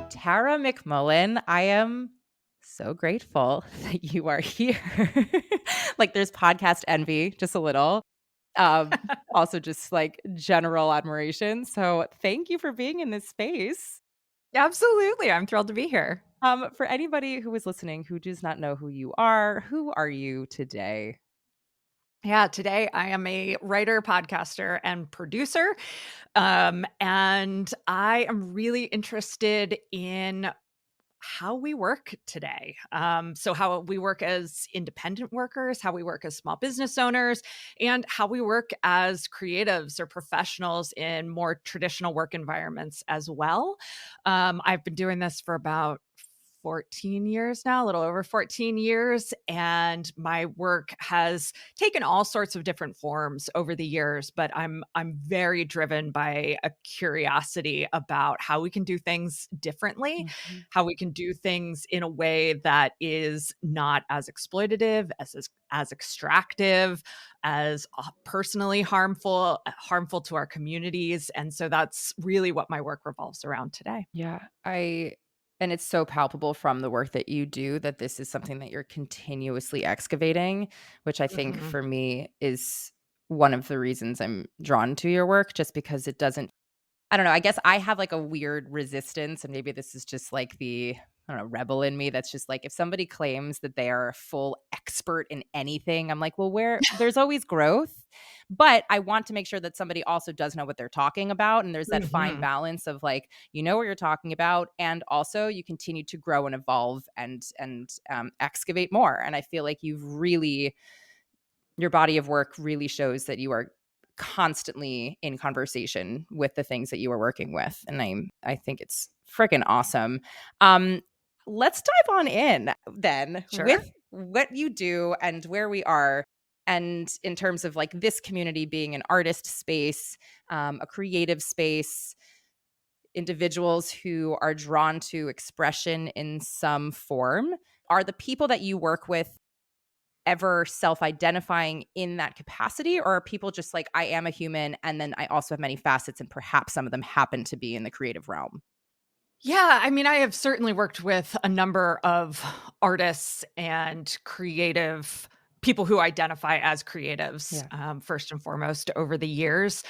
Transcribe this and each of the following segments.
Tara McMullin, I am so grateful that you are here. Like, there's podcast envy, just a little. Also just like general admiration. So thank you for being in this space. Absolutely. I'm thrilled to be here. For anybody who is listening who does not know who you are, who are you today? Yeah, today I am a writer, podcaster, and producer. And I am really interested in how we work today. So, how we work as independent workers, how we work as small business owners, and how we work as creatives or professionals in more traditional work environments as well. I've been doing this for about 14 years now, a little over 14 years. And my work has taken all sorts of different forms over the years, but I'm very driven by a curiosity about how we can do things differently, Mhm. how we can do things in a way that is not as exploitative, as extractive, as personally harmful to our communities. And so that's really what my work revolves around today. Yeah, and it's so palpable from the work that you do that this is something that you're continuously excavating, which I think Mhm. for me is one of the reasons I'm drawn to your work just because it doesn't I don't know, I guess I have, like, a weird resistance, and maybe this is just, like, the, I don't know, rebel in me that's just, like, if somebody claims that they are a full expert in anything, I'm like, "Well, where" there's always growth, but I want to make sure that somebody also does know what they're talking about, and there's that fine Mhm. balance of, like, you know what you're talking about, and also you continue to grow and evolve and excavate more, and I feel like you've really your body of work really shows that you are constantly in conversation with the things that you are working with, and I think it's freaking awesome. Um, let's dive on in then Sure. with what you do and where we are, and in terms of like this community being an artist space, a creative space, individuals who are drawn to expression in some form. Are the people that you work with ever self-identifying in that capacity, or are people just like, I am a human and then I also have many facets and perhaps some of them happen to be in the creative realm? Yeah, I mean, I have certainly worked with a number of artists and creative people who identify as creatives, Yeah. first and foremost, over the years.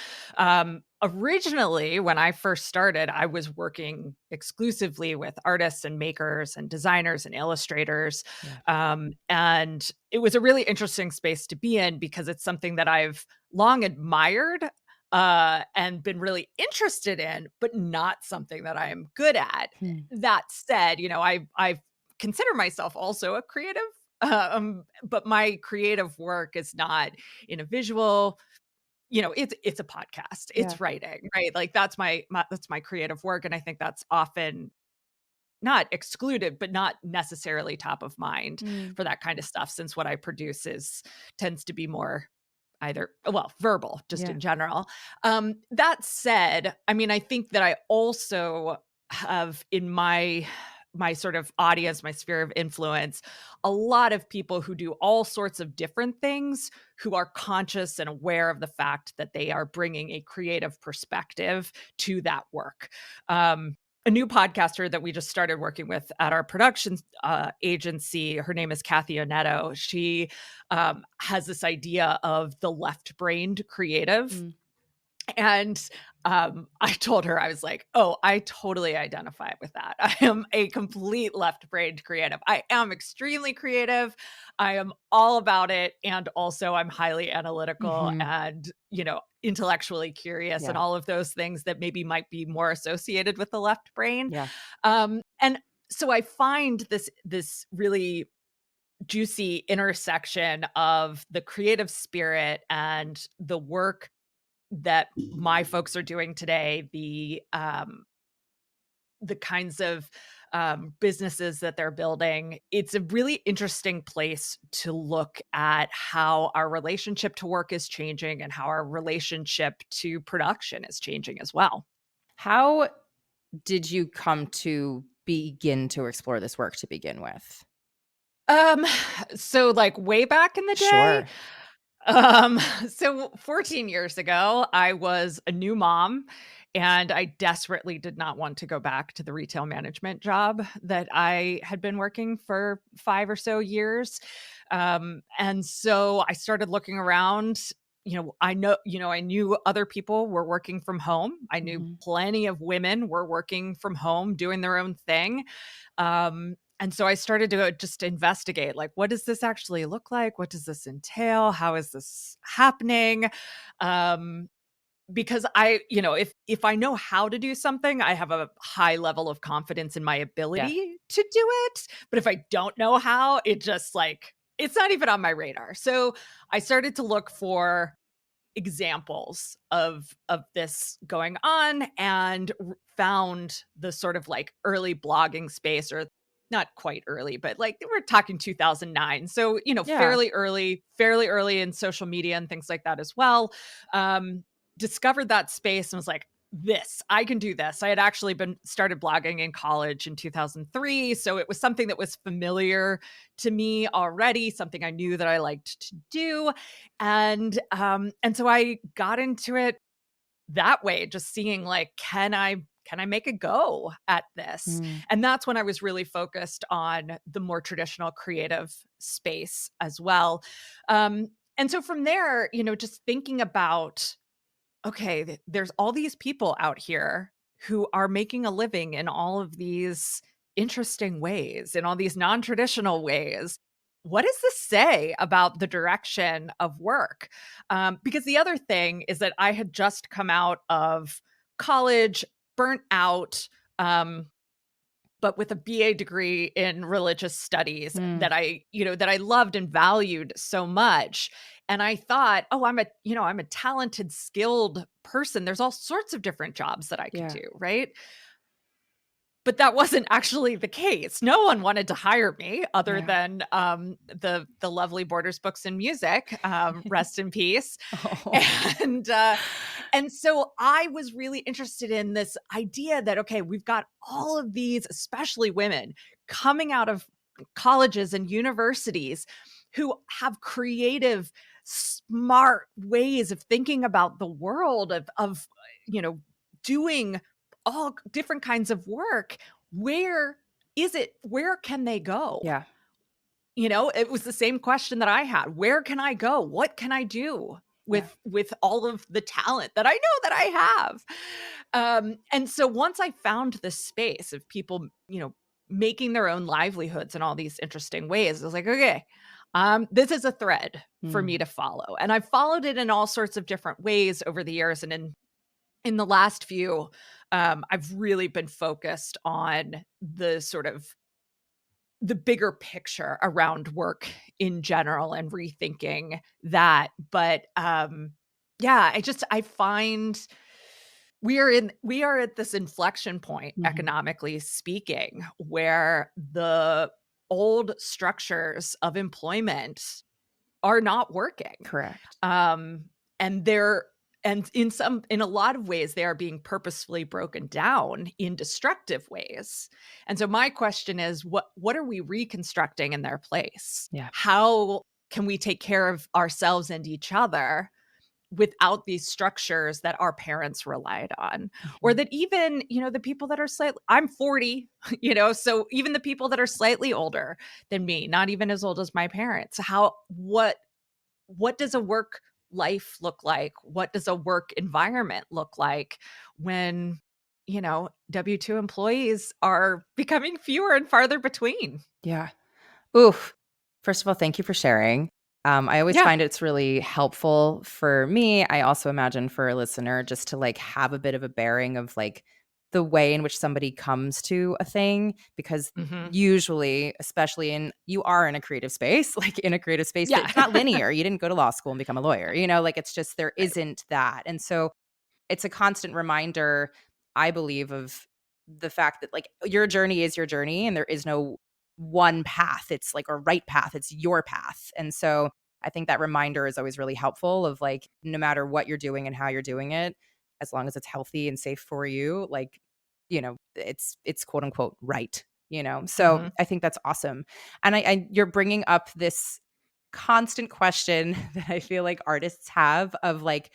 Originally, when I first started, I was working exclusively with artists and makers and designers and illustrators. Yeah. And it was a really interesting space to be in because it's something that I've long admired and been really interested in, but not something that I am good at. Hmm. That said, I consider myself also a creative, but my creative work is not in a visual. It's a podcast, Yeah. it's writing, right? Like that's my creative work, and I think that's often not excluded, but not necessarily top of mind Mm. for that kind of stuff, since what I produce is tends to be more either well, verbal, just Yeah. in general. That said, I mean, I think that I also have in my sort of audience, my sphere of influence, a lot of people who do all sorts of different things, who are conscious and aware of the fact that they are bringing a creative perspective to that work. A new podcaster that we just started working with at our production agency, her name is Kathy Onetto. She has this idea of the left-brained creative. Mm. And I told her, I was like, "Oh, I totally identify with that. I am a complete left-brained creative. I am extremely creative. I am all about it, and also I'm highly analytical Mhm. and, intellectually curious and Yeah. all of those things that maybe might be more associated with the left brain." Yeah. And so I find this really juicy intersection of the creative spirit and the work that my folks are doing today, the kinds of businesses that they're building. It's a really interesting place to look at how our relationship to work is changing and how our relationship to production is changing as well. How did you come to begin to explore this work to begin with? Um, so like way back in the day, Sure. Um, so 14 years ago, I was a new mom And I desperately did not want to go back to the retail management job that I had been working for 5 or so years. And so I started looking around. I knew other people were working from home. I knew Mhm. plenty of women were working from home, doing their own thing. And so I started to just investigate, like, what does this actually look like? What does this entail? How is this happening? Um, because if I know how to do something, I have a high level of confidence in my Yeah. ability to do it. But if I don't know how, it just like it's not even on my radar. So I started to look for examples of this going on and found the sort of like early blogging space, or not quite early, but like we're talking 2009, so Yeah. fairly early in social media and things like that as well. um Discovered that space and was like, this, I can do this. I had actually been started blogging in college in 2003, so it was something that was familiar to me already, something I knew that I liked to do. And so I got into it that way, just seeing like, can I make a go at this? Mm. And that's when I was really focused on the more traditional creative space as well. And so from there, just thinking about, okay, there's all these people out here who are making a living in all of these interesting ways, in all these non-traditional ways. What does this say about the direction of work? Because the other thing is that I had just come out of college, burnt out, um, but with a BA degree in religious studies Mm. that I loved and valued so much. And I thought, oh, I'm a talented, skilled person. There's all sorts of different jobs that I could Yeah. do, right? But that wasn't actually the case. No one wanted to hire me other Yeah. than the lovely Borders Books and Music, rest in peace. Oh. And uh, and so I was really interested in this idea that, okay, we've got all of these, especially women, coming out of colleges and universities who have creative, smart ways of thinking about the world, of doing all different kinds of work. Where can they go? Yeah. It was the same question that I had. Where can I go? What can I do Yeah. with all of the talent that I know that I have? And so once I found this space of people, making their own livelihoods in all these interesting ways, I was like, okay, this is a thread for me Mm. to follow. And I've followed it in all sorts of different ways over the years. And in the last few, I've really been focused on the bigger picture around work in general and rethinking that. But yeah, I find we are at this inflection point, Mhm. economically speaking, where the old structures of employment are not working. Correct. Um, and they're and in a lot of ways, they are being purposefully broken down in destructive ways. And so my question is, what are we reconstructing in their place? Yeah. How can we take care of ourselves and each other without these structures that our parents relied on? Or Mhm. that even, the people that are slightly I'm 40, so even the people that are slightly older than me, not even as old as my parents, what does a work life look like? What does a work environment look like when, W-2 employees are becoming fewer and farther between? Yeah. Oof. First of all, thank you for sharing. I always Yeah. find it's really helpful for me. I also imagine for a listener just to like have a bit of a bearing of like the way in which somebody comes to a thing, because Mhm. usually, especially in you are in a creative space, like in a creative space, Yeah. it's not linear. You didn't go to law school and become a lawyer, like it's just there Right. isn't that. And so it's a constant reminder, I believe, of the fact that like your journey is your journey and there is no one path. It's like a right path. It's your path. And so I think that reminder is always really helpful of like no matter what you're doing and how you're doing it, as long as it's healthy and safe for you, like, it's quote unquote right. So Mhm. I think that's awesome. And you're bringing up this constant question that I feel like artists have of like,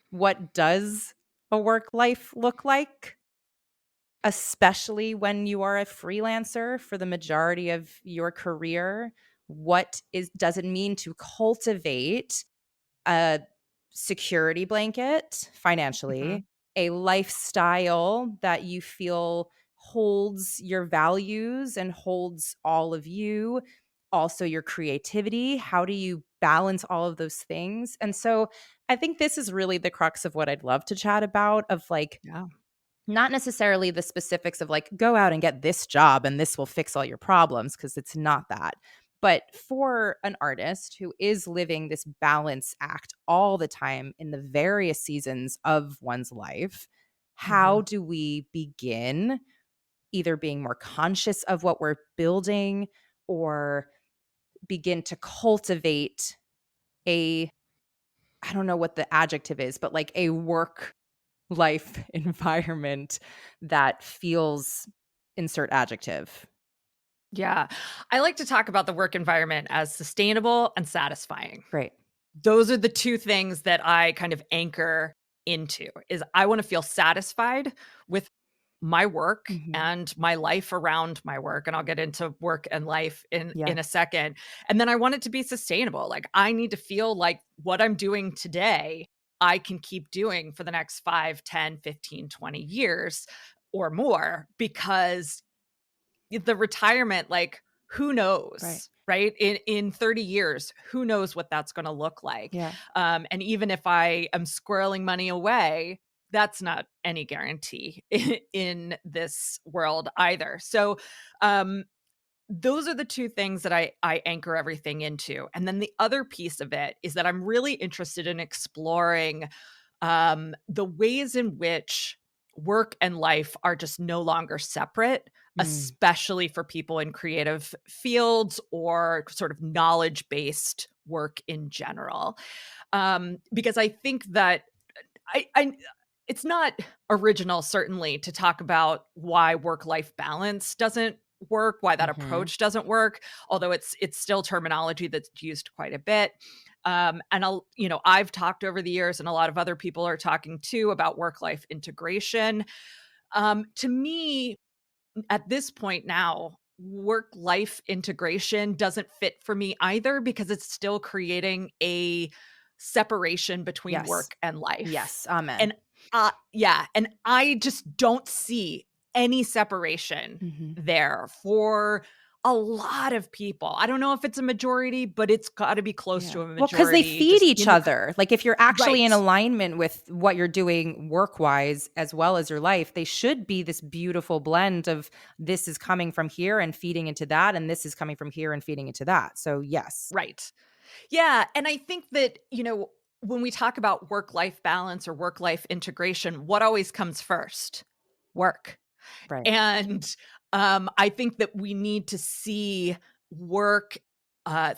what does a work life look like? Especially when you are a freelancer for the majority of your career? What is does it mean to cultivate a security blanket Mhm. financially, a lifestyle that you feel holds your values and holds all of you, also your creativity? How do you balance all of those things? And so I think this is really the crux of what I'd love to chat about of like Yeah. not necessarily the specifics of like, go out and get this job and this will fix all your problems, because it's not that. But for an artist who is living this balance act all the time in the various seasons of one's life, how Mhm. do we begin either being more conscious of what we're building or begin to cultivate a, I don't know what the adjective is, but like a work life environment that feels insert adjective. Yeah. I like to talk about the work environment as sustainable and satisfying. Great. Those are the 2 things that I kind of anchor into, is I wanna feel satisfied with my work Mhm. and my life around my work, and I'll get into work and life Yeah. in a second, and then I want it to be sustainable, like, I need to feel like what I'm doing today, I can keep doing for the next 5, 10, 15, 20 years or more, because the retirement, like, who Right. knows, right? In 30 years, who knows what that's gonna look like? Yeah. And even if I am squirreling money away, that's not any guarantee in this world either. So, um, those are the 2 things that I anchor everything into. And then the other piece of it is that I'm really interested in exploring the ways in which work and life are just no longer separate, Mm. especially for people in creative fields or sort of knowledge based work in general. Because I think that I it's not original, certainly, to talk about why work life balance doesn't work, why that Mhm. approach doesn't work, although it's still terminology that's used quite a bit. And I've talked over the years, and a lot of other people are talking too about work life integration. To me, at this point now, work life integration doesn't fit for me either, because it's still creating a separation between Yes. work and life. Yes. Amen. And yeah, and I just don't see any separation Mhm. there for a lot of people. I don't know if it's a majority, but it's got to be close Yeah. to a Well, because they majority, feed just each other. Like, if you're actually in right. alignment with what you're doing work-wise as well as your life, they should be this beautiful blend of this is coming from here and feeding into that, and this is coming from here and feeding into that. So, yes. Right. Yeah, and I think that, when we talk about work-life balance or work-life integration, what always comes first? Work. Right. And, I think that we need to see work,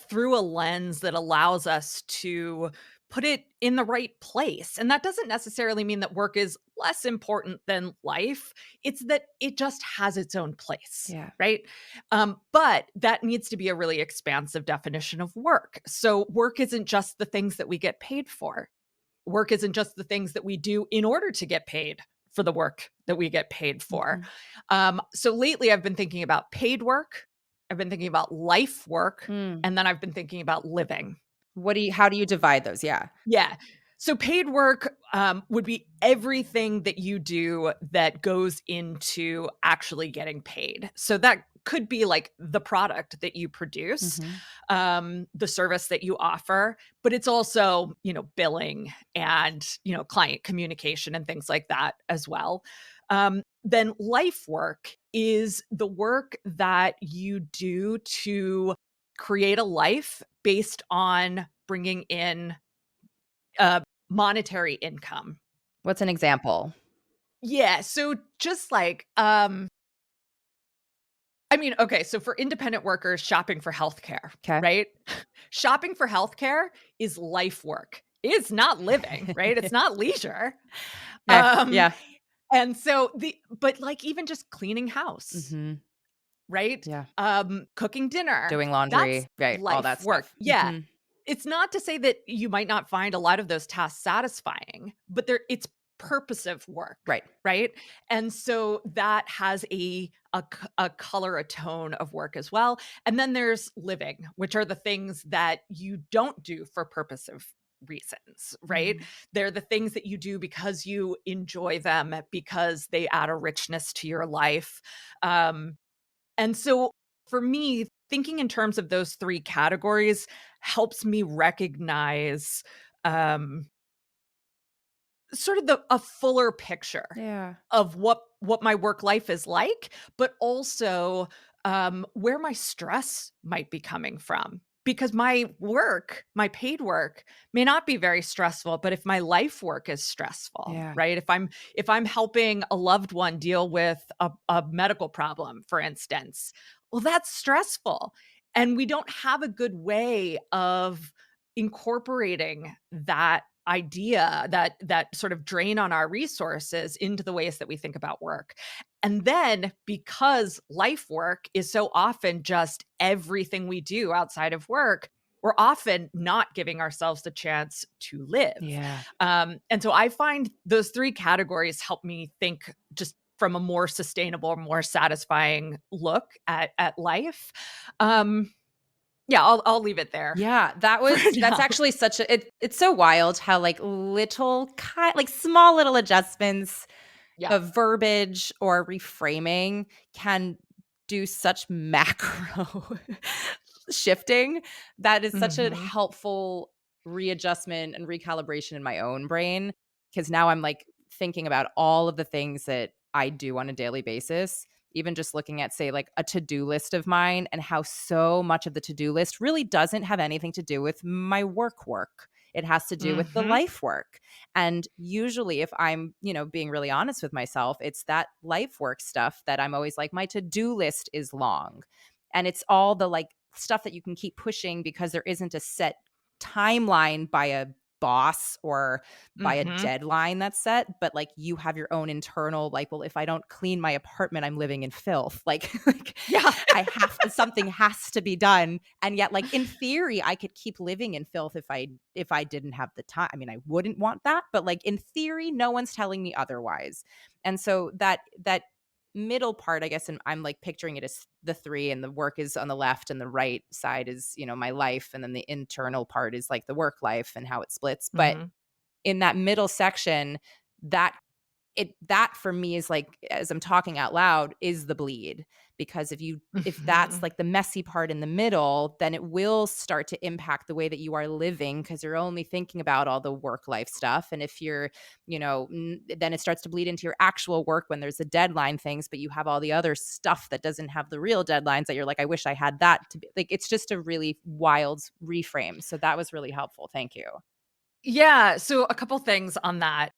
through a lens that allows us to put it in the right place, and that doesn't necessarily mean that work is less important than life, it's that it just has its own place, Yeah. right? But that needs to be a really expansive definition of work. So work isn't just the things that we get paid for. Work isn't just the things that we do in order to get paid for the work that we get paid for. Mhm. So lately, I've been thinking about paid work, I've been thinking about life work, Mm. and then I've been thinking about living. How do you divide those? Yeah. Yeah. So paid work would be everything that you do that goes into actually getting paid. So that could be like the product that you produce, Mhm. the service that you offer, but it's also, billing and, client communication and things like that as well. Then life work is the work that you do to create a life based on bringing in uh, monetary income. What's an example? Yeah, so just like, okay, so for independent workers shopping for healthcare, Okay. right? Shopping for healthcare is life work. It's not living, right? It's not leisure. Okay. Um, Yeah. and so but like even just cleaning house, Mhm. right? Yeah. Cooking dinner, Doing that's laundry, right, all life that work. stuff. Yeah. Mhm. It's not to say that you might not find a lot of those tasks satisfying, but it's purposive work, Right. right? And so that has a color, a tone of work as well. And then there's living, which are the things that you don't do for purposive reasons, right? Mm. They're the things that you do because you enjoy them, because they add a richness to your life. Um, and so for me, thinking in terms of those three categories helps me recognize um, sort of a fuller picture Yeah. of what my work life is like, but also, where my stress might be coming from. Because my paid work may not be very stressful, but if my life work is stressful, Yeah. right? If I'm helping a loved one deal with a medical problem, for instance, well, that's stressful. And we don't have a good way of incorporating that idea, that sort of drain on our resources into the ways that we think about work. And then because life work is so often just everything we do outside of work, we're often not giving ourselves the chance to live. Yeah. And so I find those three categories help me think just from a more sustainable, more satisfying look at life. Yeah, I'll leave it there Yeah, for that's now. actually such a it's so wild how, like, like, small little adjustments Yeah. of verbiage or reframing can do such macro shifting that is such a Mhm. helpful readjustment and recalibration in my own brain because now I'm like thinking about all of the things that I do on a daily basis. Even just looking at, say, like a to do list of mine and how so much of the to do list really doesn't have anything to do with my work. It has to do with the Mhm. life work. And usually, if I'm, being really honest with myself, it's that life work stuff that I'm always like, my to do list is long. And it's all the like stuff that you can keep pushing because there isn't a set timeline by a boss or by a Mhm. deadline that's set, but like you have your own internal like, well, if I don't clean my apartment, I'm living in filth. Like Yeah. something has to be done. And yet, like in theory, I could keep living in filth if I didn't have the time. I mean, I wouldn't want that, but like in theory, no one's telling me otherwise. And so that middle part, I guess, and I'm like picturing it as the three, and the work is on the left, and the right side is, my life, and then the internal part is like the work life and how it splits. But Mhm. in that middle section, that that for me is like, as I'm talking out loud, is the bleed. Because if that's Mhm. like the messy part in the middle, then it will start to impact the way that you are living because you're only thinking about all the work life stuff. And if you're, then it starts to bleed into your actual work when there's the deadline things, but you have all the other stuff that doesn't have the real deadlines that you're like, I wish I had that to be like, it's just a really wild reframe. So that was really helpful. Thank you. Yeah, so a couple things on that.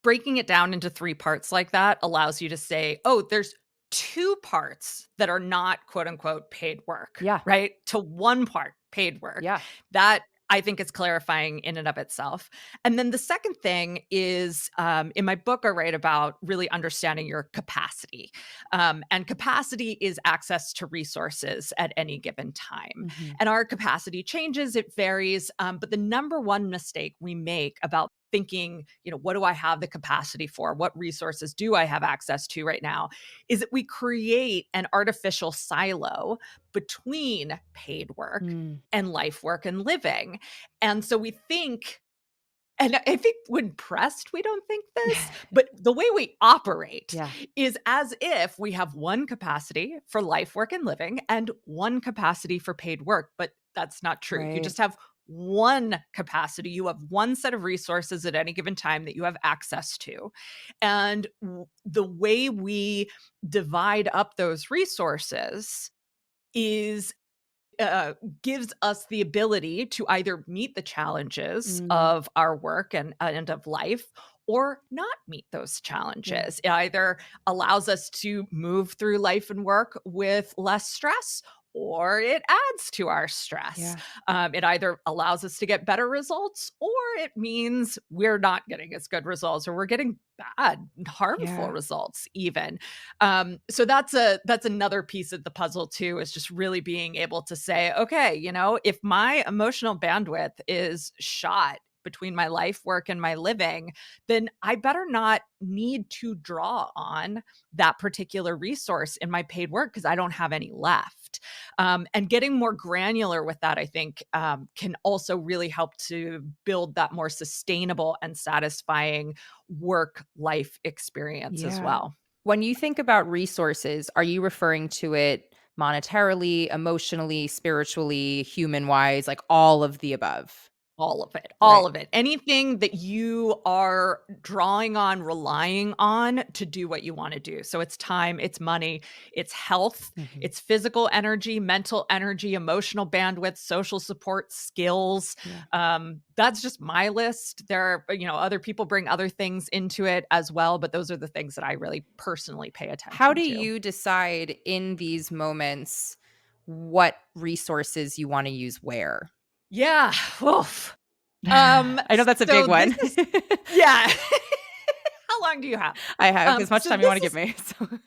Breaking it down into 3 parts like that allows you to say, "Oh, there's 2 parts that are not quote unquote paid work," Yeah. right? To 1 part, paid work. Yeah. That I think is clarifying in and of itself. And then the second thing is, in my book, I write about really understanding your capacity. And capacity is access to resources at any given time. Mhm. And our capacity changes, it varies. But the number one mistake we make about thinking, what do I have the capacity for? What resources do I have access to right now? Is that we create an artificial silo between paid work Mm. and life work and living. And so we think, and I think when pressed, we don't think this, but the way we operate Yeah. is as if we have one capacity for life work and living and one capacity for paid work. But that's not true. You Right. just have one capacity. You have one set of resources at any given time that you have access to. And the way we divide up those resources is uh, gives us the ability to either meet the challenges Mm. of our work and of life or not meet those Yeah. challenges. It either allows us to move through life and work with less stress or it adds to our stress. Yeah. It either allows us to get better results or it means we're not getting as good results or we're getting bad, harmful Yeah. results even. So that's another piece of the puzzle too, is just really being able to say, okay, if my emotional bandwidth is shot between my life work and my living, then I better not need to draw on that particular resource in my paid work because I don't have any left. And getting more granular with that, I think, can also really help to build that more sustainable and satisfying work life experience as Yeah. well. When you think about resources, are you referring to it monetarily, emotionally, spiritually, human-wise, like all of the above? All of it, Right. all of it. Anything that you are drawing on, relying on to do what you wanna do. So it's time, it's money, it's health, Mhm. it's physical energy, mental energy, emotional bandwidth, social support, skills. Yeah. That's just my list. There are, other people bring other things into it as well, but those are the things that I really personally pay How attention do to. you decide in these moments what resources you wanna use where? Yeah, oof. I know that's a big So this one. is yeah. How long do you have? I have as much So time you this wanna give is me, so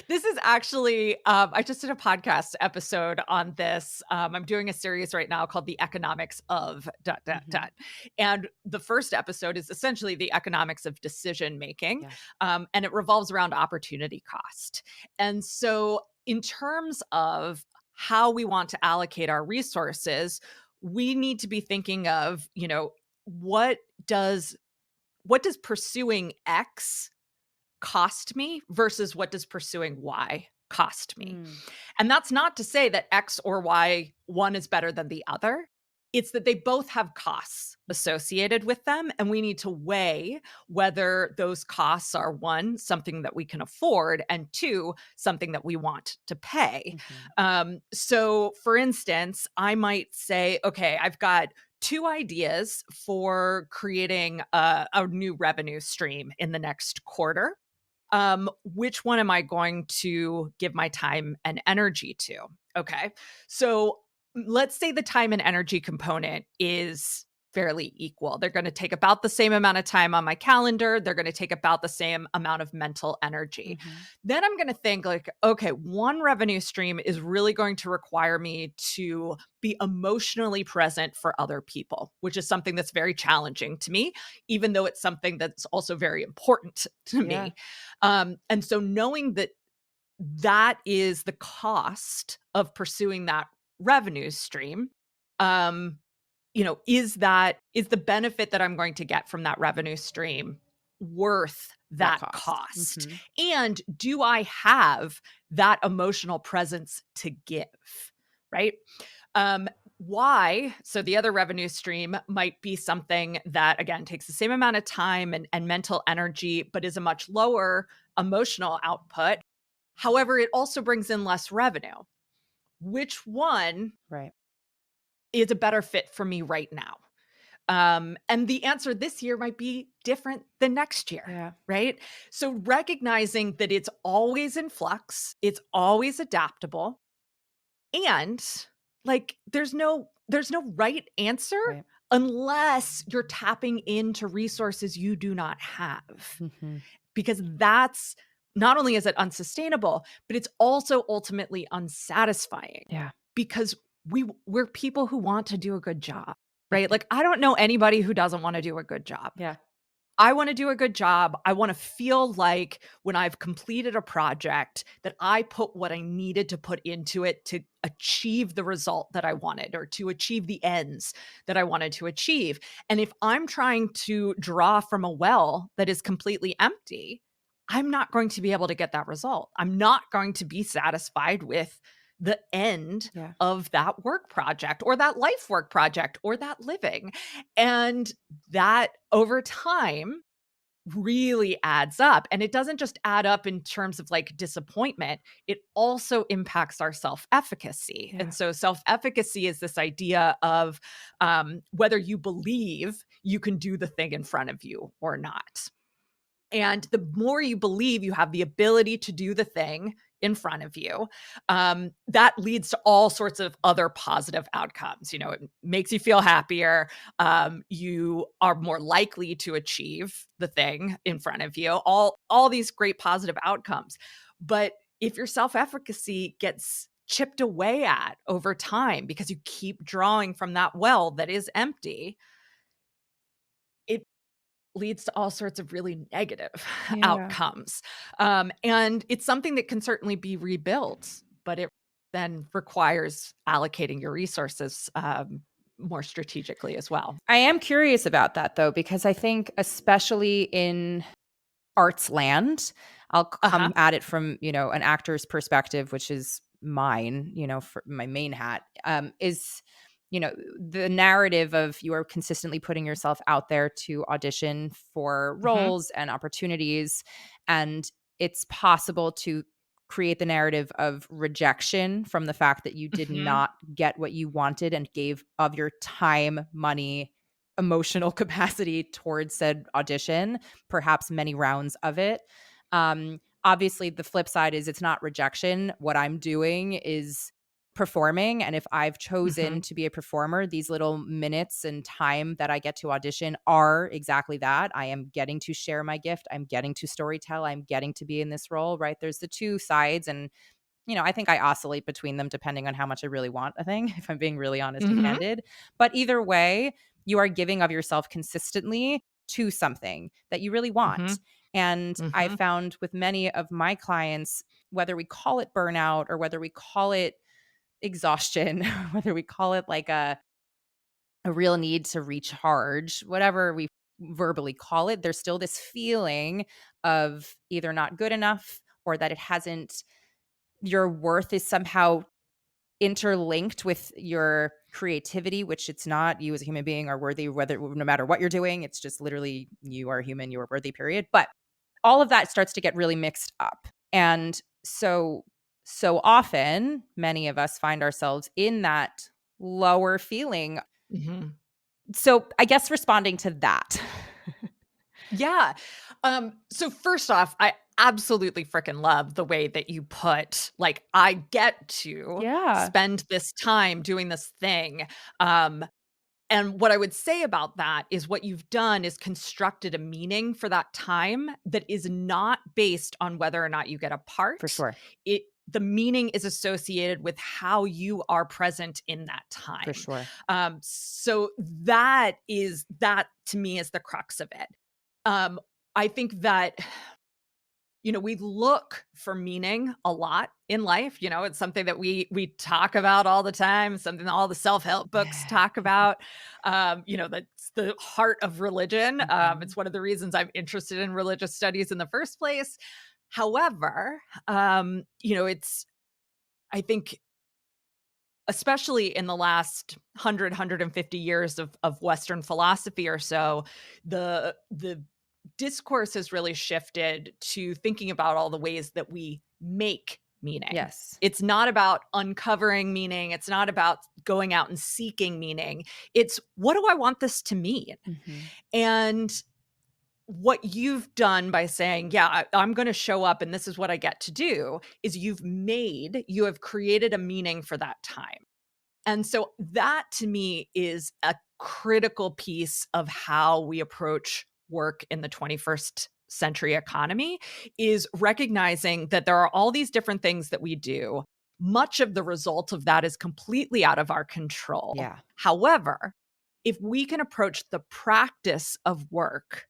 this is actually, I just did a podcast episode on this. I'm doing a series right now called The Economics of dot, dot, Mhm. dot. And the first episode is essentially the economics of decision making. Yeah. And it revolves around opportunity cost. And so, in terms of how we want to allocate our resources, we need to be thinking of, what does what does pursuing X cost me versus what does pursuing Y cost me? Mm, And that's not to say that X or Y, one is better than the other. It's that they both have costs associated with them. And we need to weigh whether those costs are one, something that we can afford, and two, something that we want to pay. mhm. So, for instance, I might say, okay, I've got two ideas for creating a new revenue stream in the next quarter. Which one am I going to give my time and energy to? Okay. So let's say the time and energy component is fairly equal. They're going to take about the same amount of time on my calendar. They're going to take about the same amount of mental energy. Mhm. Then I'm going to think like, okay, one revenue stream is really going to require me to be emotionally present for other people, which is something that's very challenging to me, even though it's something that's also very important to Yeah. me. And so knowing that that is the cost of pursuing that revenue stream, um, is the benefit that I'm going to get from that revenue stream worth That that cost. cost? Mhm. And do I have that emotional presence to give? Right. Um, why? So the other revenue stream might be something that again takes the same amount of time and mental energy, but is a much lower emotional output. However, it also brings in less revenue. Which one Right. is a better fit for me right now? And the answer this year might be different than next year, Yeah. right? So recognizing that it's always in flux, it's always adaptable, and like there's no right answer Right. unless you're tapping into resources you do not have. Mhm. Because that's not only is it unsustainable, but it's also ultimately unsatisfying Yeah. because we're people who want to do a good job, right? Mhm. Like I don't know anybody who doesn't want to do a good job. Yeah. I want to do a good job. I want to feel like when I've completed a project that I put what I needed to put into it to achieve the result that I wanted or to achieve the ends that I wanted to achieve. And if I'm trying to draw from a well that is completely empty, I'm not going to be able to get that result. I'm not going to be satisfied with the end Yeah. of that work project or that life work project or that living. And that over time really adds up. And it doesn't just add up in terms of like disappointment, it also impacts our self efficacy. Yeah. And so, self efficacy is this idea of whether you believe you can do the thing in front of you or not. And the more you believe you have the ability to do the thing in front of you, that leads to all sorts of other positive outcomes. It makes you feel happier. You are more likely to achieve the thing in front of you. All these great positive outcomes. But if your self-efficacy gets chipped away at over time because you keep drawing from that well that is empty, leads to all sorts of really negative Yeah. outcomes. And it's something that can certainly be rebuilt, but it then requires allocating your resources more strategically as well. I am curious about that though, because I think especially in arts land, I'll Uh huh. come at it from, an actor's perspective, which is mine, for my main hat, is, the narrative of you are consistently putting yourself out there to audition for Hmm. roles and opportunities. And it's possible to create the narrative of rejection from the fact that you did Hmm. not get what you wanted and gave of your time, money, emotional capacity towards said audition, perhaps many rounds of it. Obviously, the flip side is it's not rejection. What I'm doing is performing. And if I've Hmm. chosen to be a performer, these little minutes and time that I get to audition are exactly that. I am getting to share my gift. I'm getting to storytell. I'm getting to be in this role, right? There's the two sides. And I think I oscillate between them depending on how much I really want a thing, if I'm being really honest and Hmm. candid. But either way, you are giving of yourself consistently to something that you really Hmm. want. And I Hmm. found with many of my clients, whether we call it burnout or whether we call it exhaustion, whether we call it like a real need to recharge, whatever we verbally call it, there's still this feeling of either not good enough or that it hasn't your worth is somehow interlinked with your creativity, which it's not. You as a human being are worthy, whether no matter what you're doing. It's just literally you are human, you are worthy, period. But all of that starts to get really mixed up. And so often many of us find ourselves in that lower feeling. Hmm. So I guess responding to that. Yeah. So first off, I absolutely freaking love the way that you put, like, I get to Yeah. spend this time doing this thing. Um, and what I would say about that is what you've done is constructed a meaning for that time that is not based on whether or not you get a For part. sure. The meaning is associated with how you are present in that For time. sure. So that to me is the crux of it. Um, I think that, we look for meaning a lot in life. It's something that we talk about all the time, something that all the self-help books talk about. That's the heart of religion. Mhm. It's one of the reasons I'm interested in religious studies in the first place. However, it's I think especially in the last 150 years of Western philosophy or so, the discourse has really shifted to thinking about all the ways that we make meaning. Yes. It's not about uncovering meaning. It's not about going out and seeking meaning. It's, what do I want this to mean? Mhm. And what you've done by saying, yeah, I'm going to show up and this is what I get to do, is you have created a meaning for that time. And so that to me is a critical piece of how we approach work in the 21st century economy, is recognizing that there are all these different things that we do. Much of the result of that is completely out of our control. Yeah. However, if we can approach the practice of work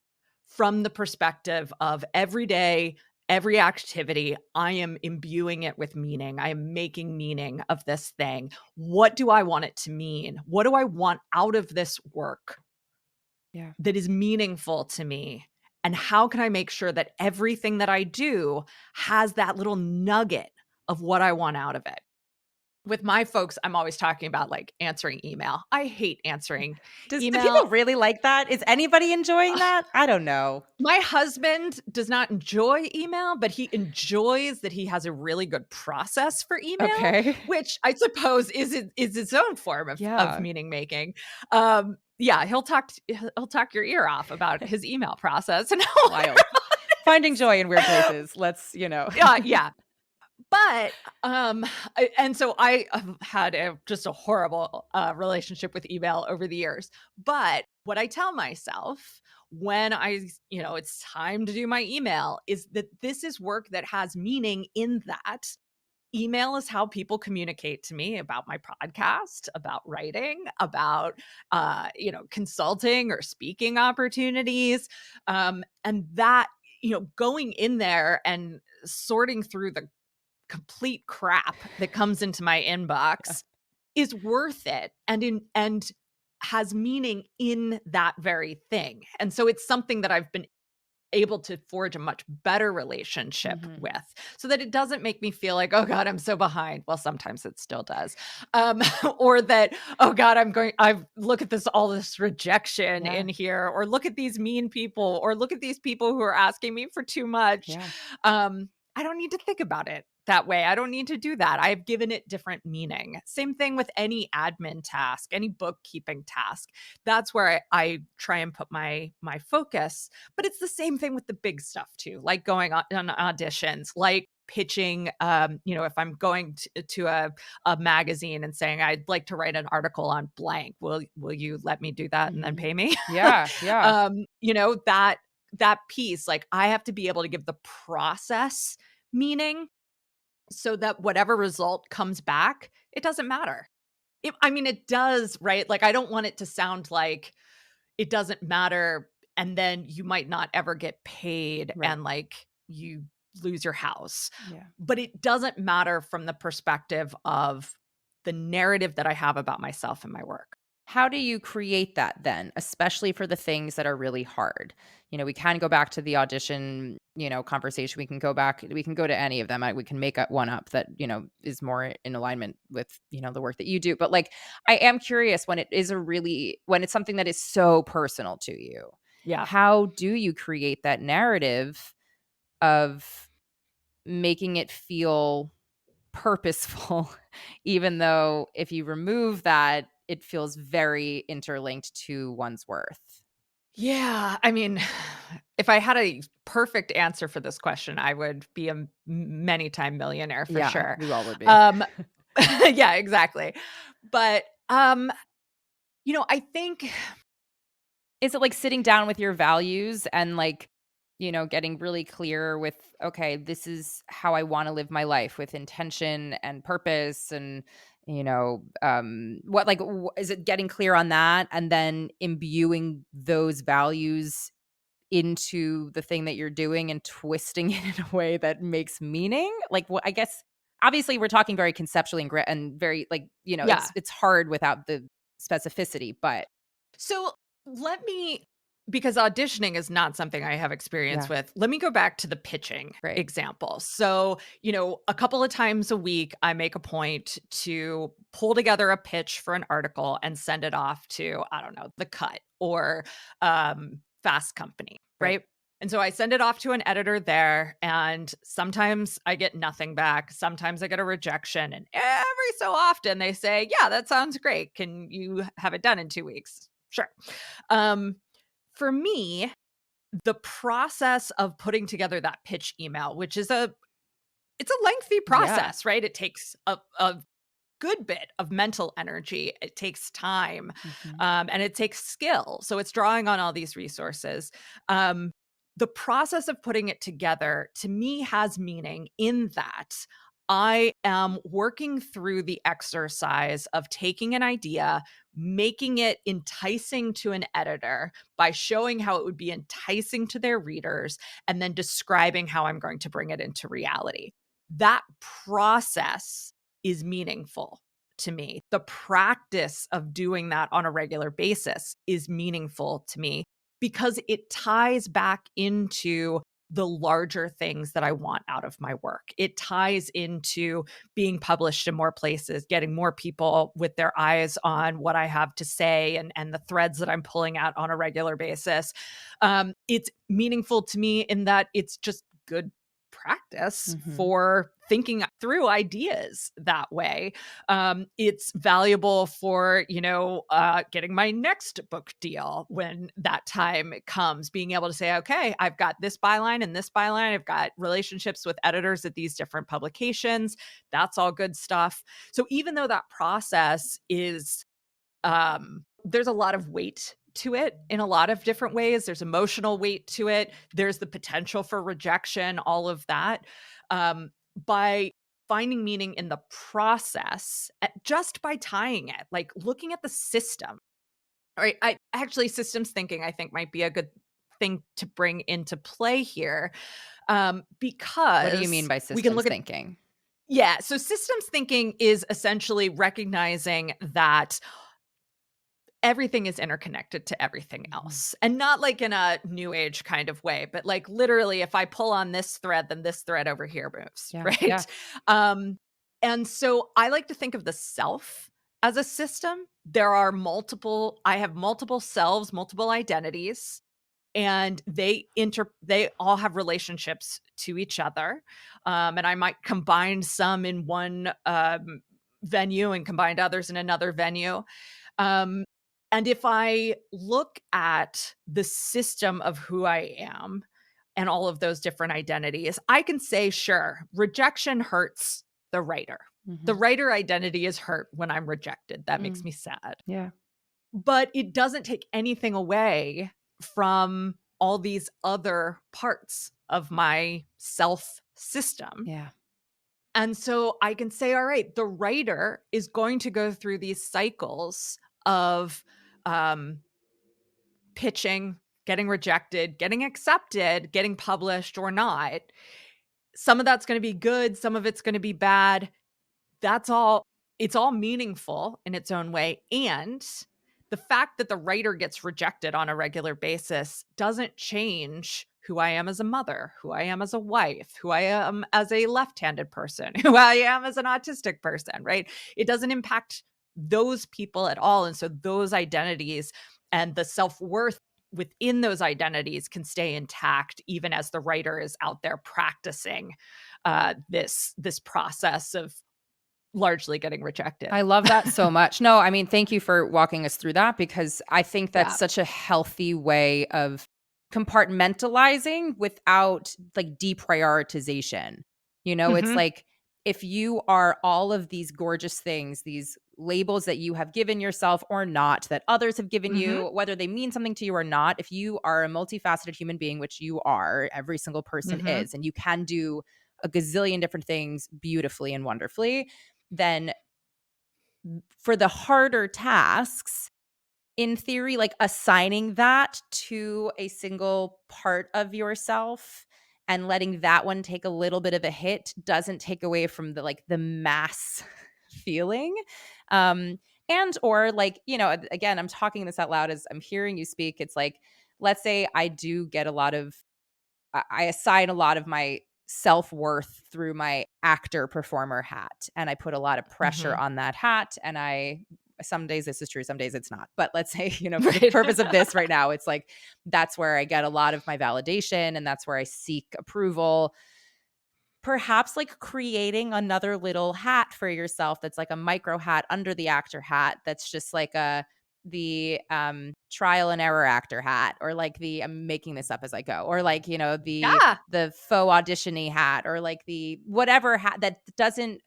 from the perspective of every day, every activity, I am imbuing it with meaning. I am making meaning of this thing. What do I want it to mean? What do I want out of this work Yeah. that is meaningful to me? And how can I make sure that everything that I do has that little nugget of what I want out of it? With my folks, I'm always talking about, like, answering email. I hate answering Do email. people really like that? Is anybody enjoying that? I don't know. My husband does not enjoy email, but he enjoys that he has a really good process for email, Okay. which I suppose is its own form of Yeah. meaning making. Yeah, he'll talk your ear off about his email process and how Wild. Finding joy in weird places. Let's. yeah, yeah. But, and so I have had just a horrible, relationship with email over the years. But what I tell myself when it's time to do my email is that this is work that has meaning in that email is how people communicate to me about my podcast, about writing, about, consulting or speaking opportunities. And that, going in there and sorting through the complete crap that comes into my inbox is worth it and has meaning in that very thing. And so it's something that I've been able to forge a much better relationship Mhm. with, so that it doesn't make me feel like, "Oh god, I'm so behind." Well, sometimes it still does. Or that, "Oh god, I've look at all this rejection Yeah, in here," or "Look at these mean people," or "Look at these people who are asking me for too much." yeah. I don't need to think about it that way. I don't need to do that. I've given it different meaning. Same thing with any admin task, any bookkeeping task. That's where I try and put my focus. But it's the same thing with the big stuff too, like going on auditions, like pitching. If I'm going to a magazine and saying I'd like to write an article on blank, will you let me do that and then Mhm. pay me? Yeah, yeah. That piece, like, I have to be able to give the process meaning, so that whatever result comes back, it doesn't matter. It does, right? Like, I don't want it to sound like it doesn't matter, and then you might not ever get paid Right. and, like, you lose your house. Yeah. But it doesn't matter from the perspective of the narrative that I have about myself and my work. How do you create that then, especially for the things that are really hard? We can go back to the audition, conversation. We can go to any of them. We can make one up that, is more in alignment with, the work that you do. But like, I am curious when it's something that is so personal to you, Yeah. how do you create that narrative of making it feel purposeful, even though if you remove that, it feels very interlinked to one's worth. Yeah, I mean, if I had a perfect answer for this question, I would be a many time millionaire for Yeah, sure. we all would be. Um, yeah, exactly. But, I think Is it like sitting down with your values and like, getting really clear with, okay, this is how I want to live my life with intention and purpose and what like is it getting clear on that and then imbuing those values into the thing that you're doing and twisting it in a way that makes meaning? Like, what I guess obviously we're talking very conceptually and very like, yeah. it's hard without the specificity, but So let me because auditioning is not something I have experience yeah, with. Let me go back to the pitching great. example. So, a couple of times a week, I make a point to pull together a pitch for an article and send it off to, I don't know, The Cut or Fast Company, Right. right? And so I send it off to an editor there, and sometimes I get nothing back. Sometimes I get a rejection. And every so often they say, "Yeah, that sounds great. Can you have it done in 2 weeks?" Sure. Um, for me, the process of putting together that pitch email, which is it's a lengthy Yeah. process, right? It takes a good bit of mental energy. It takes time, Mhm. and it takes skill. So it's drawing on all these resources. Um, the process of putting it together to me has meaning in that I am working through the exercise of taking an idea, making it enticing to an editor by showing how it would be enticing to their readers, and then describing how I'm going to bring it into reality. That process is meaningful to me. The practice of doing that on a regular basis is meaningful to me because it ties back into the larger things that I want out of my work. It ties into being published in more places, getting more people with their eyes on what I have to say and the threads that I'm pulling out on a regular basis. It's meaningful to me in that it's just good practice Mhm. for thinking through ideas that way. It's valuable for, getting my next book deal when that time comes, being able to say, okay, I've got this byline and this byline. I've got relationships with editors at these different publications. That's all good stuff. So even though that process is there's a lot of weight to it in a lot of different ways. There's emotional weight to it. There's the potential for rejection, all of that. By finding meaning in the process just by tying it, like looking at the system. All right. I actually systems thinking I think might be a good thing to bring into play here, What do you mean because by we can systems look at thinking? yeah. So systems thinking is essentially recognizing that everything is interconnected to everything Mhm. else, and not like in a new age kind of way, but like literally if I pull on this thread, then this thread over here moves, Yeah, yeah. right? um and so I like to think of the self as a system. I have multiple selves, multiple identities, and they all have relationships to each other. And I might combine some in one venue and combine others in another venue. um, and if I look at the system of who I am and all of those different identities, I can say, sure, rejection hurts the writer. The Mhm. writer identity is hurt when I'm rejected. That makes Mm. me sad. Yeah, But it doesn't take anything away from all these other parts of my self system. yeah. And so I can say, all right, the writer is going to go through these cycles of um, pitching, getting rejected, getting accepted, getting published or not. Some of that's going to be good, some of it's going to be bad. That's all It's all meaningful in its own way, and the fact that the writer gets rejected on a regular basis doesn't change who I am as a mother, who I am as a wife, who I am as a left-handed person, who I am as an autistic person, right? It doesn't impact those people at all, and so those identities and the self-worth within those identities can stay intact even as the writer is out there practicing this process of largely getting rejected. I love that so much. No, I mean, thank you for walking us through that because I think that's Yeah. such a healthy way of compartmentalizing without like deprioritization. It's Mhm. like if you are all of these gorgeous things, these labels that you have given yourself or not, that others have given Mhm. you, whether they mean something to you or not, if you are a multifaceted human being, which you are, every single person Mhm. is, and you can do a gazillion different things beautifully and wonderfully, then for the harder tasks, in theory, like assigning that to a single part of yourself and letting that one take a little bit of a hit doesn't take away from the mass feeling. Um, and or like, again, I'm talking this out loud as I'm hearing you speak. It's like, let's say I do get a lot of I assign a lot of my self-worth through my actor performer hat, and I put a lot of pressure Mhm. on that hat, and I some days this is true, some days it's not. But let's say, for the Right. purpose of this right now, it's like that's where I get a lot of my validation and that's where I seek approval. Perhaps like creating another little hat for yourself that's like a micro hat under the actor hat that's just like the trial and error actor hat, or like the I'm making this up as I go, or like, Yeah. the faux audition-y hat, or like the whatever hat that doesn't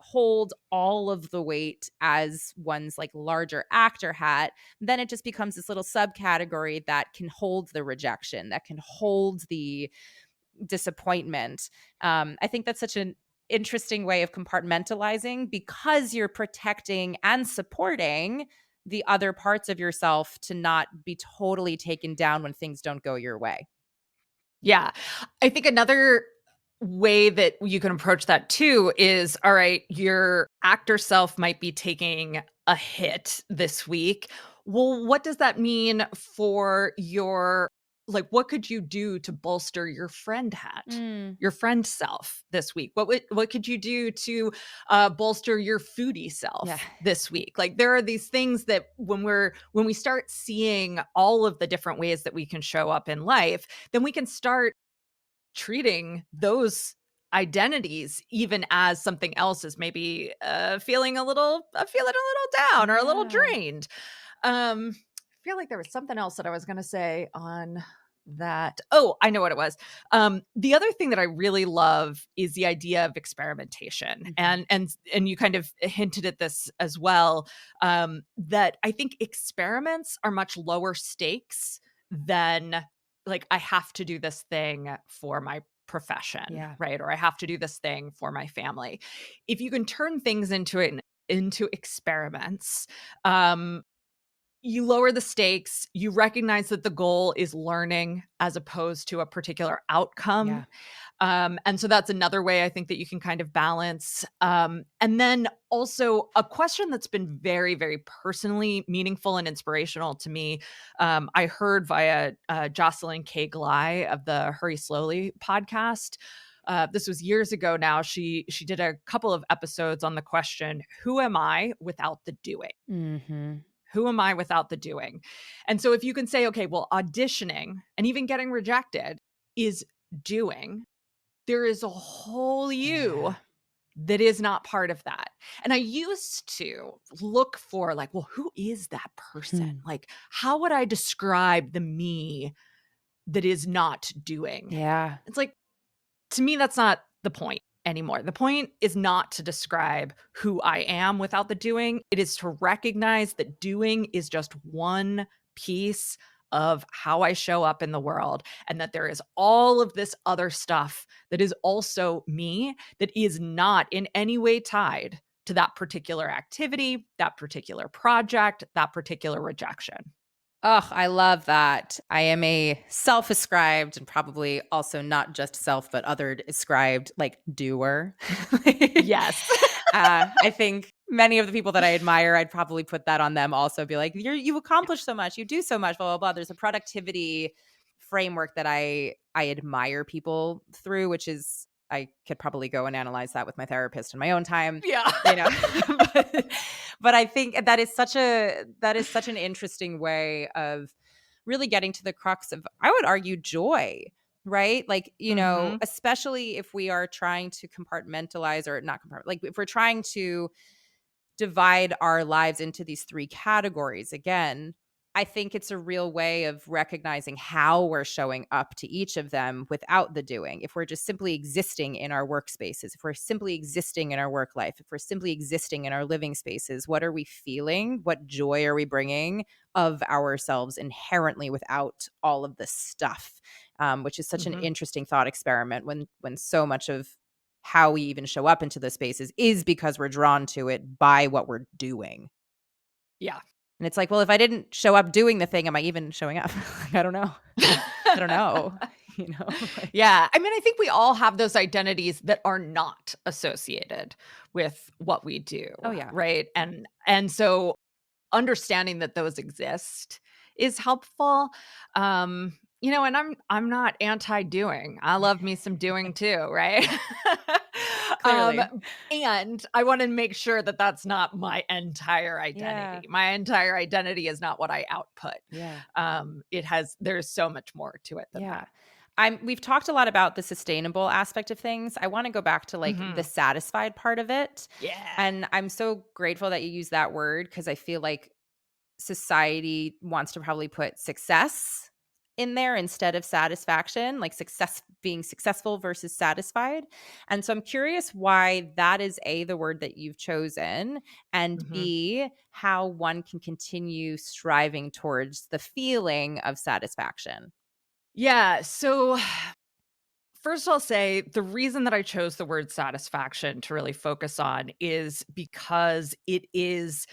hold all of the weight as one's like larger actor hat. Then it just becomes this little subcategory that can hold the rejection, that can hold the disappointment. I think that's such an interesting way of compartmentalizing because you're protecting and supporting the other parts of yourself to not be totally taken down when things don't go your way. Yeah. I think another way that you can approach that too is, all right, your actor self might be taking a hit this week. Well, what does that mean for what could you do to bolster your friend hat? Mm, Your friend self this week? What could you do to bolster your foodie yeah. self this week? Like there are these things that when we start seeing all of the different ways that we can show up in life, then we can start treating those identities even as something else is maybe feeling a little down or a little Yeah. drained. I feel like there was something else that I was going to say on that. Oh, I know what it was. The other thing that I really love is the idea of experimentation, Mhm. and you kind of hinted at this as well. That I think experiments are much lower stakes than like I have to do this thing for my profession, Yeah. right? Or I have to do this thing for my family. If you can turn things into experiments, um, you lower the stakes, you recognize that the goal is learning as opposed to a particular outcome. Yeah. And so that's another way I think that you can kind of balance. And then also a question that's been very, very personally meaningful and inspirational to me. I heard via Jocelyn K. Glei of the Hurry Slowly podcast. This was years ago now. She did a couple of episodes on the question, "Who am I without the doing?" Mhm. Who am I without the doing? And so if you can say, okay, well, auditioning and even getting rejected is doing, there is a whole you Yeah. that is not part of that. And I used to look for like, well, who is that person? Hmm. Like, how would I describe the me that is not doing? Yeah. It's like, to me, that's not the point anymore. The point is not to describe who I am without the doing. It is to recognize that doing is just one piece of how I show up in the world, and that there is all of this other stuff that is also me that is not in any way tied to that particular activity, that particular project, that particular rejection. Oh, I love that. I am a self-ascribed and probably also not just self, but other ascribed like doer. Yes. I think many of the people that I admire, I'd probably put that on them also, be like, you accomplish so much, you do so much, blah, blah, blah. There's a productivity framework that I admire people through, which is I could probably go and analyze that with my therapist in my own time, Yeah. you know. but, but I think that is such an interesting way of really getting to the crux of, I would argue, joy, right? Like, Mhm. especially if we are trying to compartmentalize, or not compartment, like if we're trying to divide our lives into these three categories again, I think it's a real way of recognizing how we're showing up to each of them without the doing. If we're just simply existing in our workspaces, if we're simply existing in our work life, if we're simply existing in our living spaces, what are we feeling? What joy are we bringing of ourselves inherently without all of this stuff? Which is such an Mhm. interesting thought experiment when so much of how we even show up into those spaces is because we're drawn to it by what we're doing. Yeah. And it's like, well, if I didn't show up doing the thing, am I even showing up? Like, I don't know. I don't know. You know? Like, Yeah, I mean, I think we all have those identities that are not associated with what we do, oh yeah. right? And so understanding that those exist is helpful. And I'm not anti-doing. I love me some doing too, right? um, Clearly. and I want to make sure that that's not my entire Yeah. identity. My entire identity is not what I output. Yeah. There's so much more to it than Yeah. that. We've talked a lot about the sustainable aspect of things. I want to go back to like the Mhm. satisfied part of it. Yeah. And I'm so grateful that you use that word, because I feel like society wants to probably put success in there instead of satisfaction, like success, being successful versus satisfied. And so I'm curious why that is A, the word that you've chosen, and Mhm. B, how one can continue striving towards the feeling of satisfaction. Yeah, so first I'll say the reason that I chose the word satisfaction to really focus on is because it is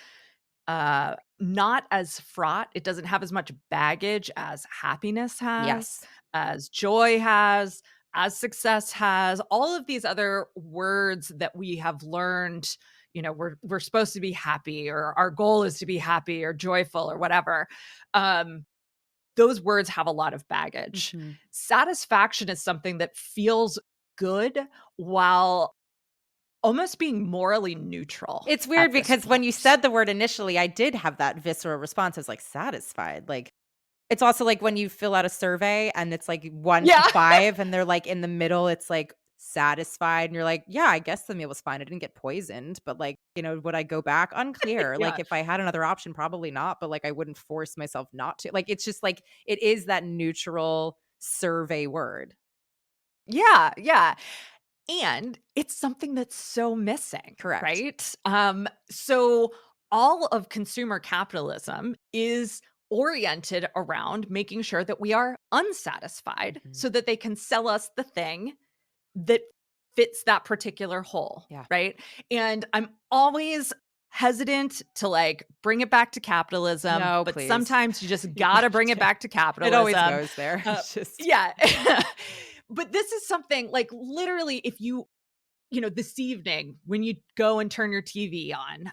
not as fraught. It doesn't have as much baggage as happiness has, Yes. as joy has, as success has. All of these other words that we have learned, we're supposed to be happy, or our goal is to be happy or joyful or whatever. Those words have a lot of baggage. Mhm. Satisfaction is something that feels good while almost being morally neutral It's weird at this because when you point. said the word initially, I did have that visceral response. I was like, satisfied. Like, it's also like when you fill out a survey and it's like 1 to Yeah. 5 and they're like in the middle, it's like satisfied, and you're like, "Yeah, I guess the meal was fine. I didn't get poisoned, but like, would I go back? Unclear." Yeah. Like, if I had another option, probably not, but like I wouldn't force myself not to. Like, it's just like it is that neutral survey word. Yeah, yeah. And it's something that's so missing, Correct. right? So all of consumer capitalism is oriented around making sure that we are unsatisfied Mhm. so that they can sell us the thing that fits that particular hole, Yeah. right? And I'm always hesitant to like bring it back to capitalism, No, but please. sometimes you just You got to bring it have to. back to It always capitalism. goes there. Uh, It's just yeah. But this is something like literally if this evening when you go and turn your TV on,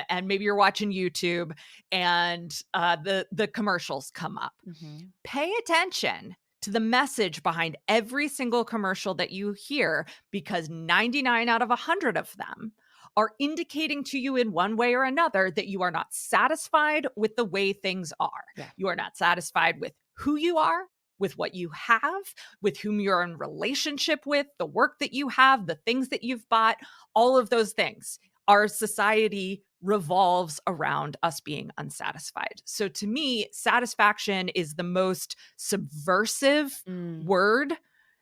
and maybe you're watching YouTube and the commercials come up, Mhm. pay attention to the message behind every single commercial that you hear because 99 out of 100 of them are indicating to you in one way or another that you are not satisfied with the way things are. Yeah. You are not satisfied with who you are, with what you have, with whom you're in relationship with, the work that you have, the things that you've bought, all of those things. Our society revolves around us being unsatisfied. So to me, satisfaction is the most subversive Mm. word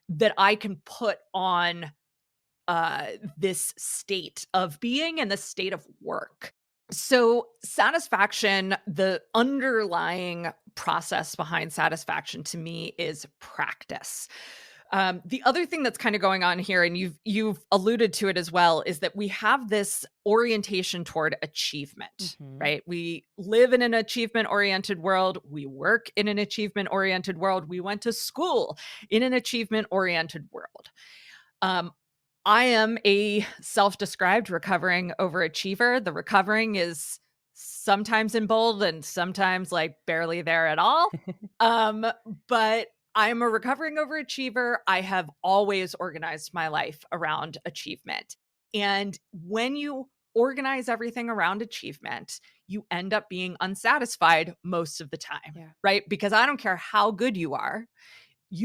that I can put on this state of being and the state of work. So, satisfaction, the underlying process behind satisfaction to me is practice. The other thing that's kind of going on here, and you've alluded to it as well, is that we have this orientation toward achievement, Mhm. right? We live in an achievement oriented world. We work in an achievement oriented world. We went to school in an achievement oriented world. Um, I am a self-described recovering overachiever. The recovering is sometimes in bold and sometimes like barely there at all. Um, but I'm a recovering overachiever. I have always organized my life around achievement. And when you organize everything around achievement, you end up being unsatisfied most of the time, Yeah. right? Because I don't care how good you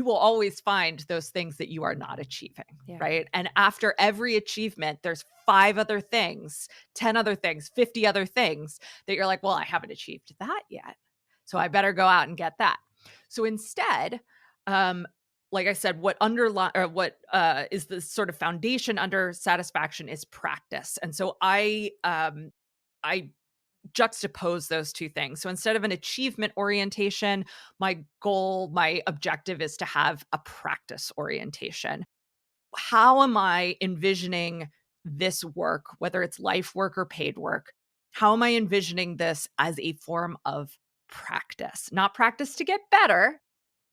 will always find those things that you are not achieving, Yeah. right? And after every achievement, there's 5 other things, 10 other things, 50 other things that you're like, well, I haven't achieved that yet. So I better go out and get that. So instead, like I said, what is the sort of foundation under satisfaction is practice. And so I juxtapose those two things. So instead of an achievement orientation, my goal, my objective is to have a practice orientation. How am I envisioning this work, whether it's life work or paid work? How am I envisioning this as a form of practice? Not practice to get better,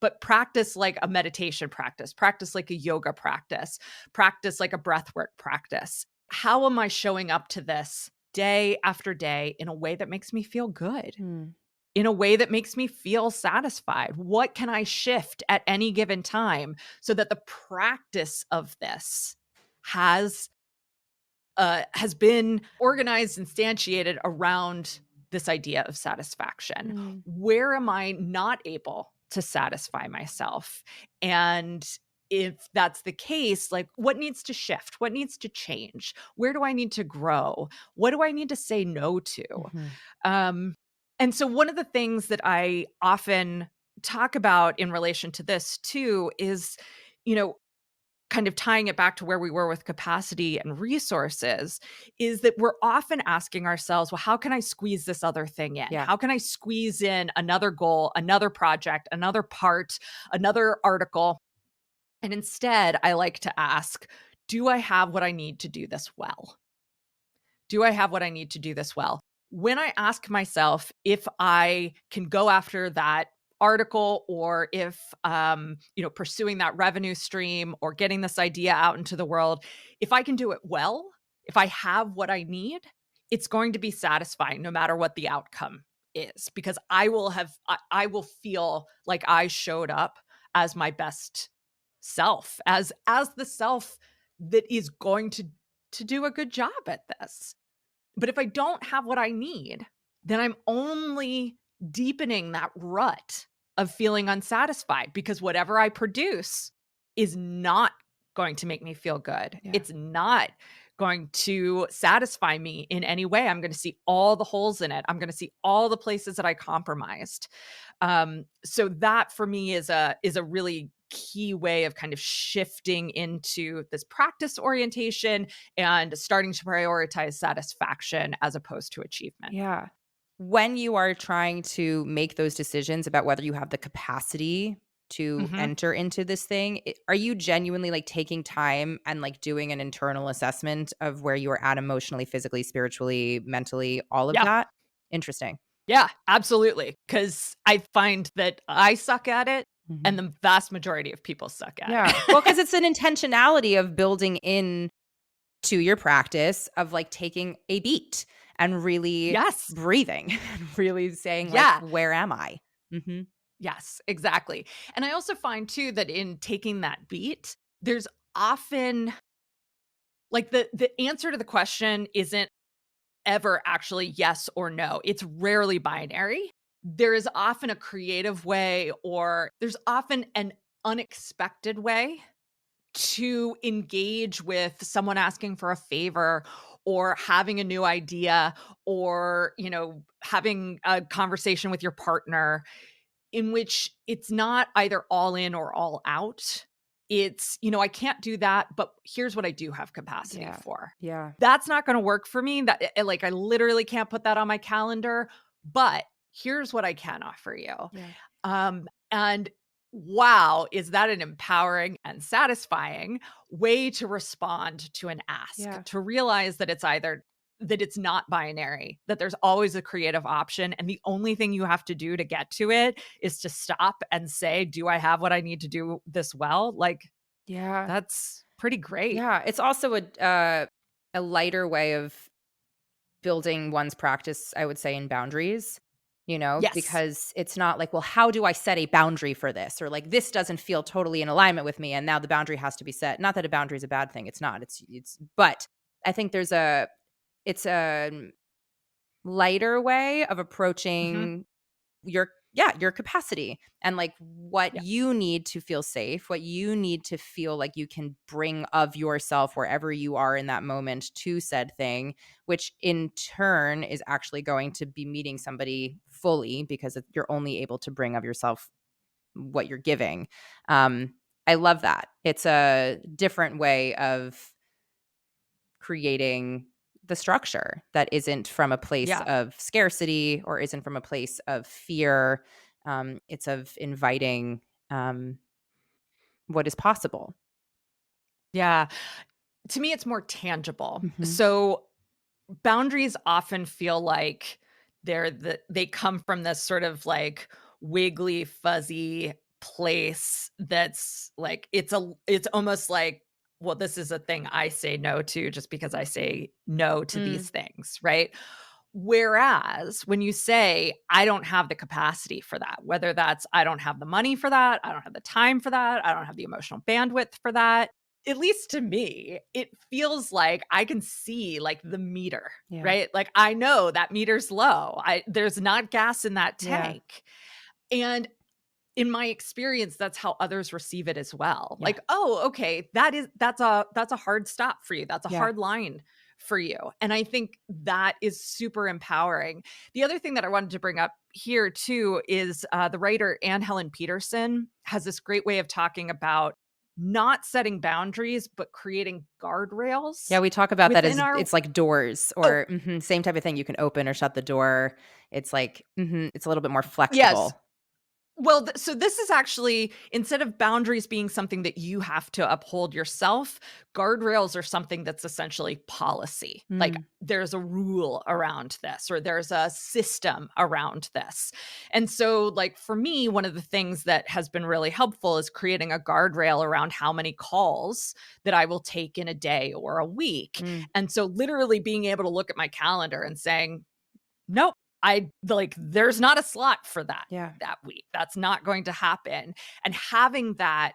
but practice like a meditation practice, practice like a yoga practice like a breathwork practice. How am I showing up to this day after day in a way that makes me feel good? Mm. In a way that makes me feel satisfied? What can I shift at any given time so that the practice of this has has been organized, instantiated around this idea of satisfaction. Mm. Where am I not able to satisfy myself? And if that's the case, like what needs to shift? What needs to change? Where do I need to grow? What do I need to say no to? Mhm. Um, and so, one of the things that I often talk about in relation to this too is, you know, kind of tying it back to where we were with capacity and resources, is that we're often asking ourselves, well, how can I squeeze this other thing in? Yeah. How can I squeeze in another goal, another project, another part, another article? And instead, I like to ask, do I have what I need to do this well? Do I have what I need to do this well? When I ask myself if I can go after that article or if pursuing that revenue stream or getting this idea out into the world, if I can do it well, if I have what I need, it's going to be satisfying no matter what the outcome is because I will feel like I showed up as my best self, as the self that is going to do a good job at this. But if I don't have what I need, then I'm only deepening that rut of feeling unsatisfied because whatever I produce is not going to make me feel good. Yeah. It's not going to satisfy me in any way. I'm going to see all the holes in it. I'm going to see all the places that I compromised. So that for me is a really key way of kind of shifting into this practice orientation and starting to prioritize satisfaction as opposed to achievement. Yeah. When you are trying to make those decisions about whether you have the capacity to Mhm. enter into this thing, are you genuinely like taking time and like doing an internal assessment of where you are at emotionally, physically, spiritually, mentally, all of Yeah. that? Interesting. Yeah, absolutely. Because I find that I suck at it, and Mhm. the vast majority of people suck at Yeah. Well, it. because it's an intentionality of building in to your practice of like taking a beat and really Yes. breathing and really saying like, Yeah. where am I? Yes, exactly. And I also find too that in taking that beat, there's often like the answer to the question isn't ever actually yes or no. It's rarely binary. There is often a creative way, or there's often an unexpected way to engage with someone asking for a favor or having a new idea, or, having a conversation with your partner in which it's not either all in or all out. It's, I can't do that, but here's what I do have capacity Yeah. for. Yeah. That's not going to work for me. Like, I literally can't put that on my calendar, but here's what I can offer you. Yeah. And wow, is that an empowering and satisfying way to respond to an ask, Yeah. to realize that it's not binary, that there's always a creative option. And the only thing you have to do to get to it is to stop and say, do I have what I need to do this well? Like, Yeah. that's pretty great. Yeah. It's also a lighter way of building one's practice, I would say, in boundaries, Yes. because it's not like, well, how do I set a boundary for this? Or like, this doesn't feel totally in alignment with me. And now the boundary has to be set. Not that a boundary is a bad thing. It's not. But I think it's a lighter way of Hmm. approaching your capacity and like what Yeah. you need to feel safe, what you need to feel like you can bring of yourself wherever you are in that moment to said thing, which in turn is actually going to be meeting somebody fully because you're only able to bring of yourself what you're giving. um I love that. It's a different way of creating the structure that isn't from a place Yeah. of scarcity or isn't from a place of fear. It's of inviting um, what is possible. Yeah. To me, it's more tangible. Mhm. So boundaries often feel like they come from this sort of like wiggly, fuzzy place that's like it's almost like, well, this is a thing I say no to just because I say no to these Mm, things, right? Whereas when you say, I don't have the capacity for that, whether that's I don't have the money for that, I don't have the time for that, I don't have the emotional bandwidth for that, at least to me, it feels like I can see like the meter, yeah. right? Like I know that meter's low. There's not gas in that Yeah. tank. And in my experience, that's how others receive it as well. Yeah. Like, "Oh, okay, that's a hard stop for you. That's a Yeah. hard line for you." And I think that is super empowering. The other thing that I wanted to bring up here too is, the writer Anne Helen Peterson has this great way of talking about not setting boundaries, but creating Yeah. guardrails We talk about that within as our it's like doors Oh, or same type of thing. You can open or shut the door. It's like, it's a little bit more yes. flexible. Well, so this is actually, instead of boundaries being something that you have to uphold yourself, guardrails are something that's essentially policy. Like Mm, there's a rule around this, or there's a system around this. And so, like for me, one of the things that has been really helpful is creating a guardrail around how many calls that I will take in a day or a week. mm, And so, literally being able to look at my calendar and saying, nope. There's not a slot for yeah. that week. That's not going to happen. And having that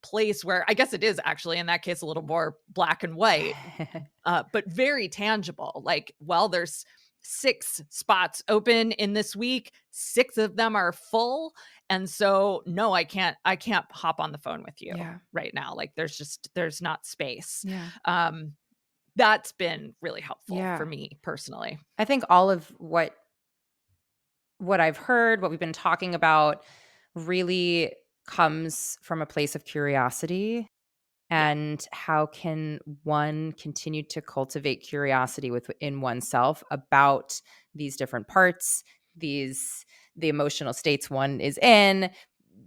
place where I guess it is actually in that case a little more black and white, but very tangible. Like, well, there's 6 spots open in this week. 6 of them are full. And so no, I can't hop on the phone with you Yeah. right now. Like there's not space. Yeah. Um, that's been really helpful for Yeah. me personally. I think all of what I've heard, what we've been talking about really comes from a place of curiosity Yeah. And how can one continue to cultivate curiosity within oneself about these different parts, these the emotional states one is in,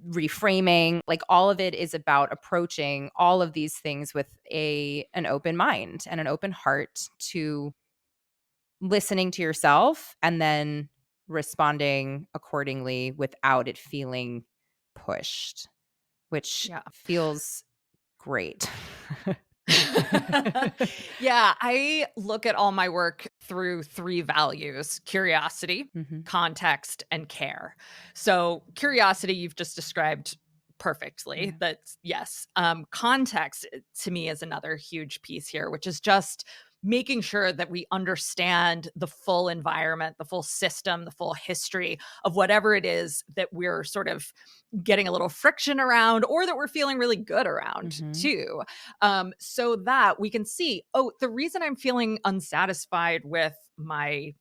reframing, like all of it is about approaching all of these things with an open mind and an open heart to listening to yourself and then responding accordingly without it feeling pushed, which Yeah. feels great. Yeah, I look at all my work through 3 values: curiosity, Mhm. context, and care. So, curiosity you've just described perfectly. Yeah. That's yes. Context to me is another huge piece here, which is just making sure that we understand the full environment, the full system, the full history of whatever it is that we're sort of getting a little friction around or that we're feeling really good around Mhm. too, so that we can see, oh, the reason I'm feeling unsatisfied with my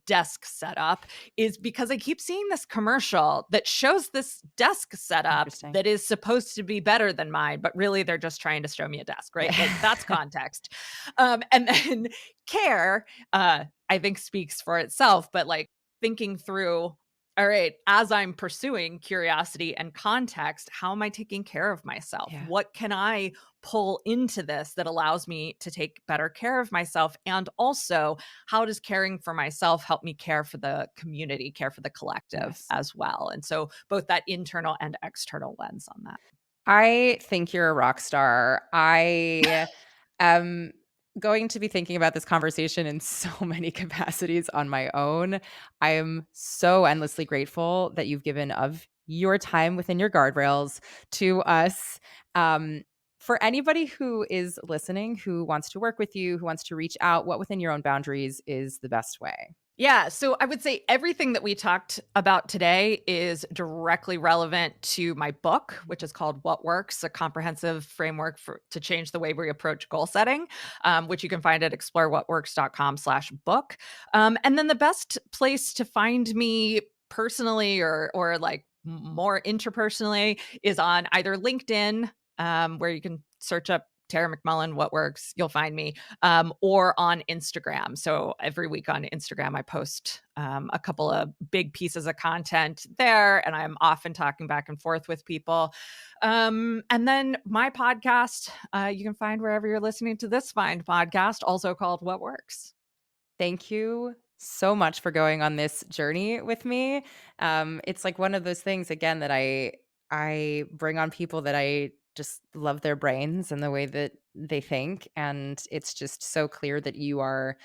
desk setup is because I keep seeing this commercial that shows this desk setup Interesting. that is supposed to be better than mine, but really they're just trying to show me a desk, right? Like that's context. And then care, I think speaks for itself, but like thinking through, all right, as I'm pursuing curiosity and context, how am I taking care of myself? Yeah. What can I pull into this that allows me to take better care of myself? And also, how does caring for myself help me care for the community, care for the collective Yes. as well? And so both that internal and external lens on that. I think you're a rock star. I am going to be thinking about this conversation in so many capacities on my own. I am so endlessly grateful that you've given of your time within your guardrails to us. Um, for anybody who is listening, who wants to work with you, who wants to reach out, what within your own boundaries is the best way? Yeah, so I would say everything that we talked about today is directly relevant to my book, which is called What Works, a comprehensive framework to change the way we approach goal setting, which you can find at explorewhatworks.com/book. And then the best place to find me personally or like more interpersonally is on either LinkedIn, where you can search up Tara McMullin, What Works, you'll find me, or on Instagram. So every week on Instagram, I post a couple of big pieces of content there, and I'm often talking back and forth with people. And then my podcast, you can find wherever you're listening to this fine podcast, also called What Works. Thank you so much for going on this journey with me. It's like one of those things again that I bring on people that I just love their brains and the way that they think, and it's just so clear that you are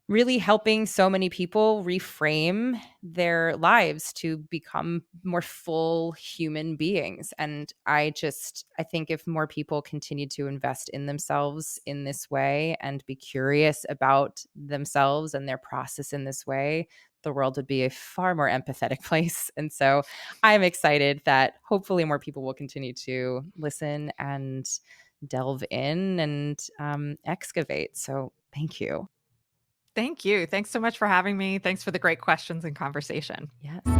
really helping so many people reframe their lives to become more full human beings. And I think if more people continue to invest in themselves in this way and be curious about themselves and their process in this way, the world would be a far more empathetic place. And so I'm excited that hopefully more people will continue to listen and delve in and excavate. So thank you. Thank you. Thanks so much for having me. Thanks for the great questions and conversation. Yes.